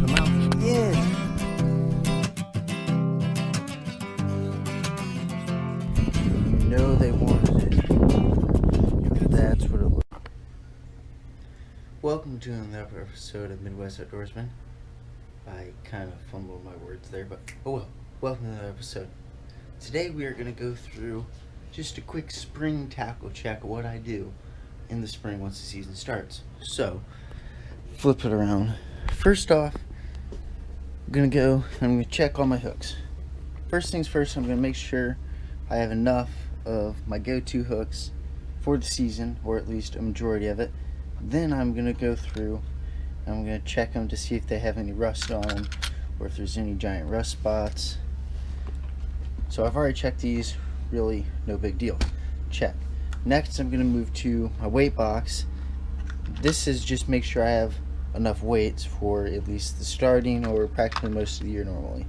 mouth. Yeah. No, they wanted it. That's what it looked like. Welcome to another episode of Midwest Outdoorsman. I kind of fumbled my words there, but oh well. Welcome to another episode. Today we are going to go through just a quick spring tackle check of what I do in the spring once the season starts. So, flip it around. First off, I'm going to check all my hooks. First things first, I'm going to make sure I have enough of my go-to hooks for the season, or at least a majority of it. Then I'm going to go through and I'm going to check them to see if they have any rust on them or if there's any giant rust spots. So I've already checked these, really no big deal. Check. Next I'm going to move to my weight box. This is just make sure I have enough weights for at least the starting or practically most of the year normally.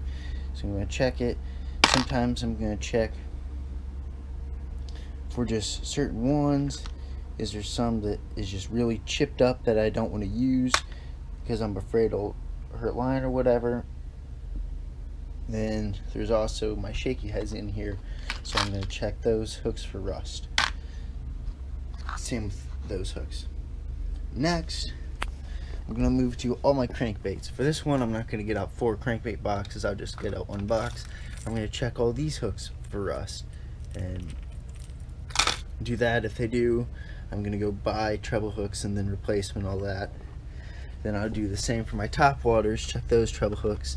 So I'm going to check it. Sometimes I'm going to check for just certain ones. Is there some that is just really chipped up that I don't want to use because I'm afraid it'll hurt line or whatever. Then there's also my shaky heads in here, so I'm going to check those hooks for rust. Same with those hooks. Next, I'm going to move to all my crankbaits. For this one, I'm not going to get out 4 crankbait boxes. I'll just get out 1 box. I'm going to check all these hooks for rust and do that. If they do, I'm going to go buy treble hooks and then replacement, all that. Then I'll do the same for my top waters, check those treble hooks.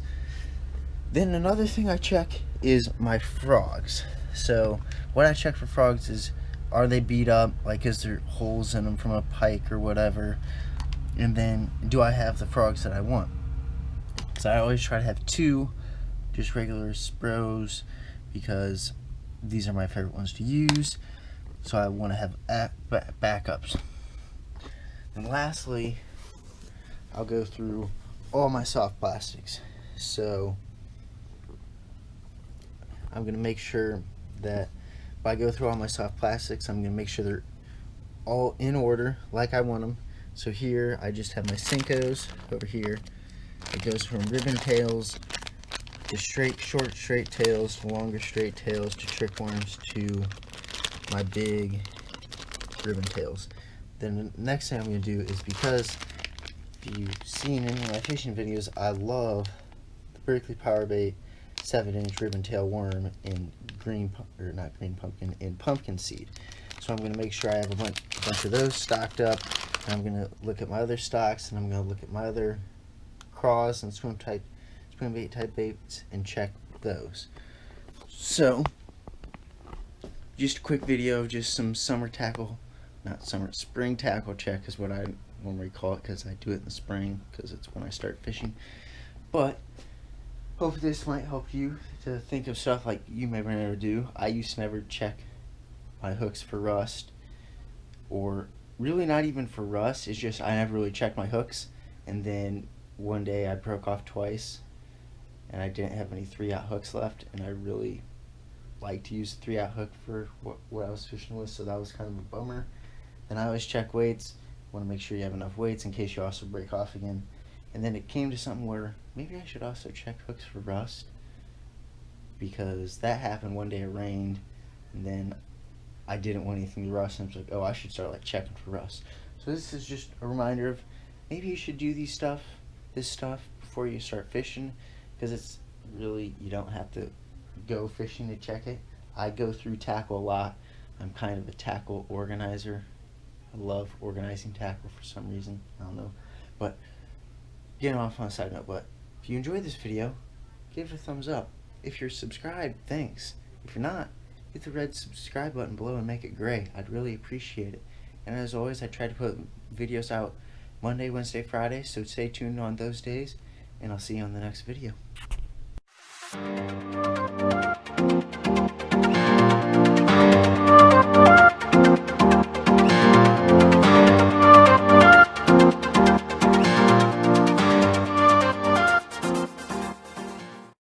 Then another thing I check is my frogs. So what I check for frogs is, are they beat up, like is there holes in them from a pike or whatever, and then do I have the frogs that I want. So I always try to have 2 just regular Spros because these are my favorite ones to use, so I want to have backups. And lastly, I'll go through all my soft plastics. So I'm going to make sure that if I go through all my soft plastics, I'm going to make sure they're all in order like I want them. So here I just have my Senkos over here. It goes from ribbon tails to short straight tails to longer straight tails to trick worms to my big ribbon tails. Then the next thing I'm going to do is, because if you've seen any of my fishing videos, I love the Berkeley Powerbait 7-inch ribbon tail worm in in pumpkin seed. So I'm going to make sure I have a bunch of those stocked up. And I'm going to look at my other stocks, and I'm going to look at my other craws and swim bait type baits and check those. So just a quick video of just some spring tackle check is what I normally call it, because I do it in the spring because it's when I start fishing. But hopefully this might help you to think of stuff like you may never do. I used to never check my hooks for rust, or really not even for rust. It's just I never really checked my hooks, and then one day I broke off twice and I didn't have any 3-aught hooks left, and I really like to use a 3-aught hook for what I was fishing with, so that was kind of a bummer. Then I always check weights. Want to make sure you have enough weights in case you also break off again. And then it came to something where maybe I should also check hooks for rust, because that happened one day. It rained, and then I didn't want anything to rust, and I was like, oh, I should start like checking for rust. So this is just a reminder of maybe you should do this stuff before you start fishing, because it's really, you don't have to go fishing to check it. I go through tackle a lot. I'm kind of a tackle organizer. I love organizing tackle for some reason. I don't know. But getting off on a side note, but if you enjoyed this video, give it a thumbs up. If you're subscribed, thanks. If you're not, hit the red subscribe button below and make it gray. I'd really appreciate it. And as always, I try to put videos out Monday, Wednesday, Friday, so stay tuned on those days, and I'll see you on the next video.